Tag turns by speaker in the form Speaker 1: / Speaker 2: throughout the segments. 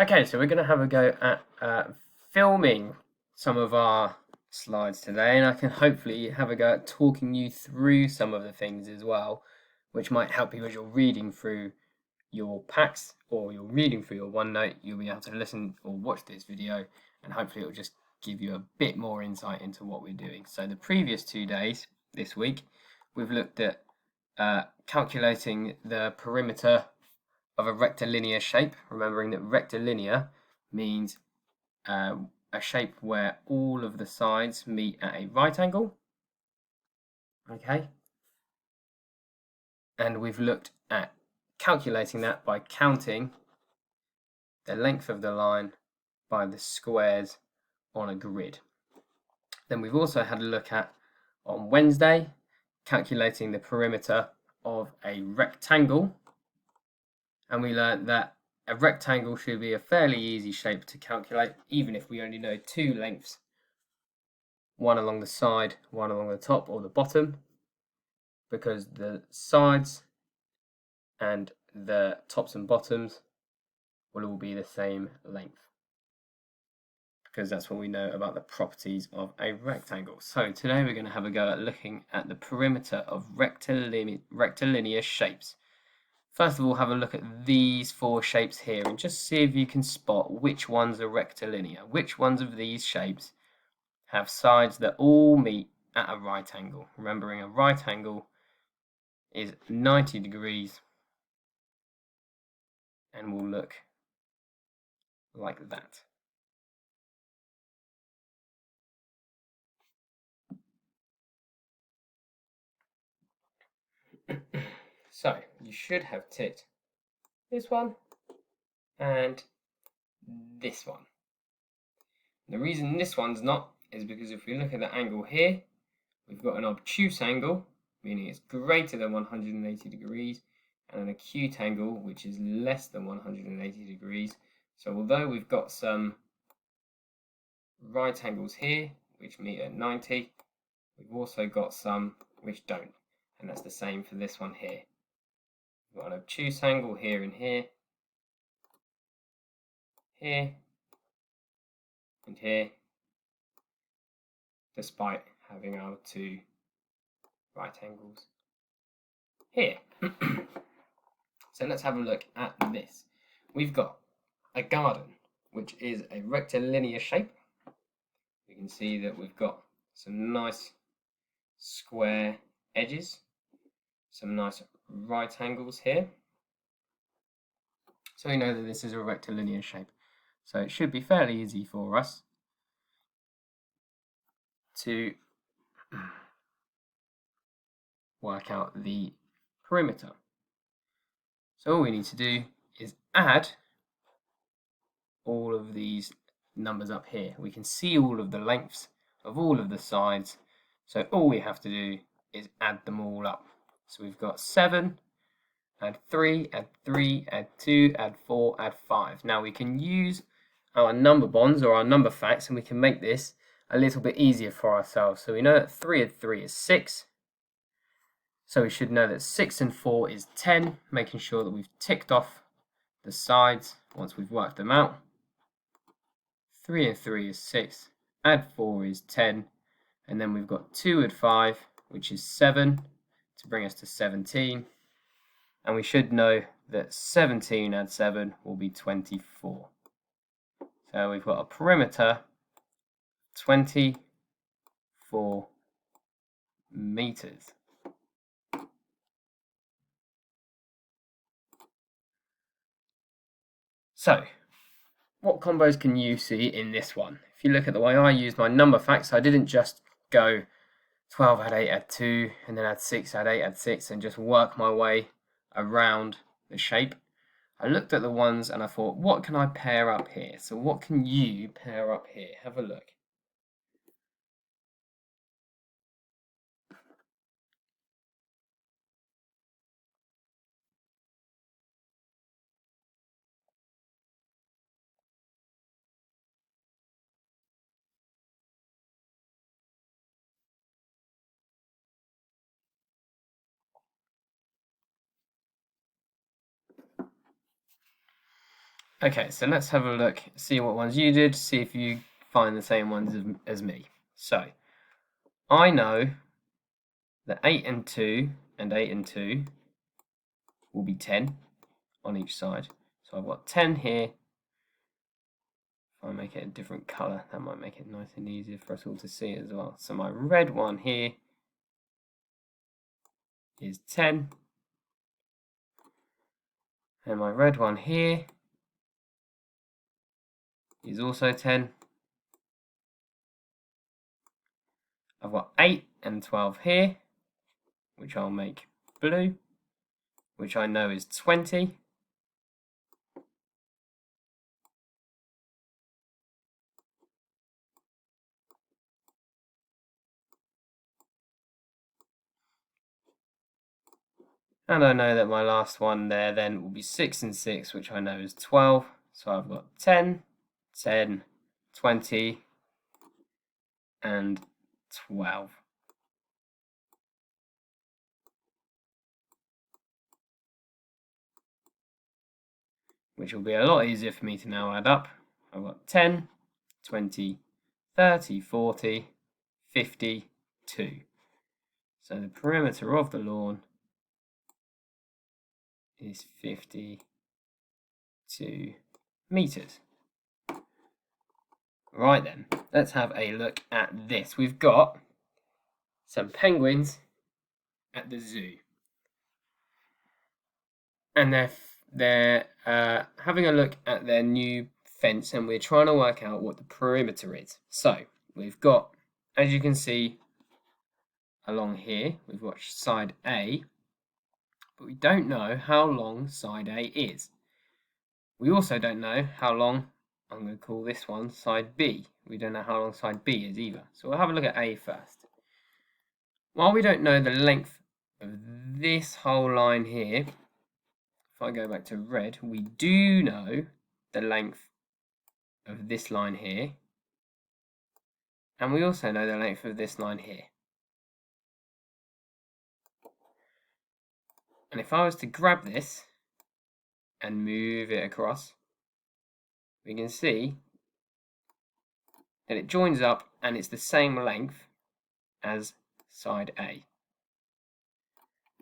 Speaker 1: Okay, so we're going to have a go at filming some of our slides today, and I can hopefully have a go at talking you through some of the things as well, which might help you as you're reading through your packs or you're reading through your OneNote. You'll be able to listen or watch this video, and hopefully it'll just give you a bit more insight into what we're doing. So the previous 2 days this week, we've looked at calculating the perimeter of a rectilinear shape, remembering that rectilinear means a shape where all of the sides meet at a right angle. Okay, and we've looked at calculating that by counting the length of the line by the squares on a grid. Then we've also had a look at, on Wednesday, calculating the perimeter of a rectangle, and we learned that a rectangle should be a fairly easy shape to calculate, even if we only know 2 lengths, one along the side, one along the top or the bottom, because the sides and the tops and bottoms will all be the same length, because that's what we know about the properties of a rectangle. So today we're going to have a go at looking at the perimeter of rectilinear shapes. First of all, have a look at these 4 shapes here and just see if you can spot which ones are rectilinear. Which ones of these shapes have sides that all meet at a right angle? Remembering a right angle is 90 degrees and will look like that. So you should have ticked this one and this one. The reason this one's not is because if we look at the angle here, we've got an obtuse angle, meaning it's greater than 180 degrees, and an acute angle, which is less than 180 degrees. So although we've got some right angles here, which meet at 90, we've also got some which don't, and that's the same for this one here. We've got an obtuse angle here and here, here, and here, despite having our 2 right angles here. So let's have a look at this. We've got a garden, which is a rectilinear shape. You can see that we've got some nice square edges, some nice right angles here. So we know that this is a rectilinear shape. So it should be fairly easy for us to work out the perimeter. So all we need to do is add all of these numbers up here. We can see all of the lengths of all of the sides. So all we have to do is add them all up. So we've got 7, add 3, add 3, add 2, add 4, add 5. Now we can use our number bonds or our number facts, and we can make this a little bit easier for ourselves. So we know that 3 and 3 is 6. So we should know that 6 and 4 is 10, making sure that we've ticked off the sides once we've worked them out. 3 and 3 is 6, add 4 is 10, and then we've got 2 and 5, which is 7, to bring us to 17. And we should know that 17 add 7 will be 24. So we've got a perimeter 24 meters. So, what combos can you see in this one? If you look at the way I use my number facts, I didn't just go 12 add 8 add 2 and then add 6 add 8 add 6 and just work my way around the shape. I looked at the ones and I thought, what can I pair up here? So what can you pair up here? Have a look. Okay, so let's have a look, see what ones you did, see if you find the same ones as me. So, I know that 8 and 2 and 8 and 2 will be 10 on each side. So I've got 10 here. If I make it a different colour, that might make it nice and easier for us all to see as well. So my red one here is 10. And my red one here is also 10. I've got 8 and 12 here, which I'll make blue, which I know is 20. And I know that my last one there then will be 6 and 6, which I know is 12. So I've got 10, 10, 20, and 12. Which will be a lot easier for me to now add up. I've got 10, 20, 30, 40, 52. So the perimeter of the lawn is 52 meters. Right then, let's have a look at this. We've got some penguins at the zoo. And they're having a look at their new fence, and we're trying to work out what the perimeter is. So we've got, as you can see along here, we've got side A, but we don't know how long side A is. We also don't know how long, I'm going to call this one side B. We don't know how long side B is either. So we'll have a look at A first. While we don't know the length of this whole line here, if I go back to red, we do know the length of this line here. And we also know the length of this line here. And if I was to grab this and move it across, we can see that it joins up and it's the same length as side A.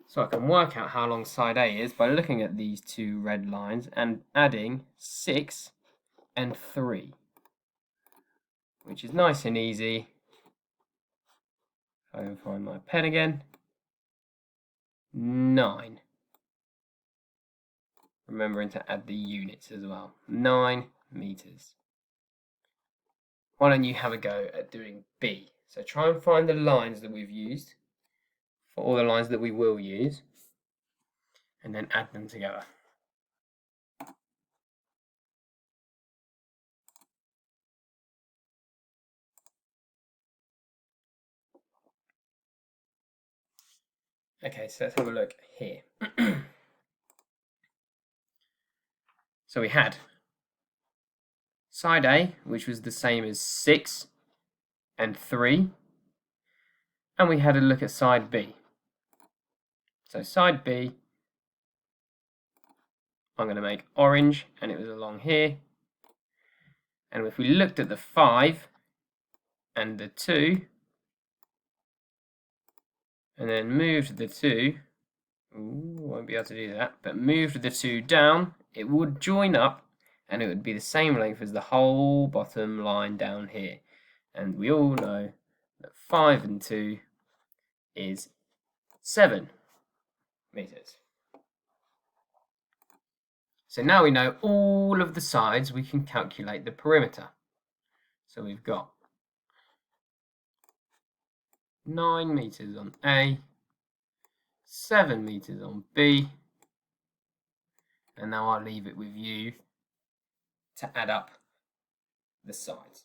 Speaker 1: So I can work out how long side A is by looking at these two red lines and adding 6 and 3, which is nice and easy. If I can find my pen again, 9. Remembering to add the units as well. 9 meters. Why don't you have a go at doing B? So try and find the lines that we've used for all the lines that we will use, and then add them together. Okay, so let's have a look here. So we had side A, which was the same as 6 and 3, and we had a look at side B. So side B, I'm going to make orange, and it was along here. And if we looked at the 5 and the 2, and then moved the 2, won't be able to do that, but moved the 2 down, it would join up, and it would be the same length as the whole bottom line down here. And we all know that 5 and 2 is 7 meters. So now we know all of the sides, we can calculate the perimeter. So we've got 9 meters on A, 7 meters on B, and now I'll leave it with you to add up the sides.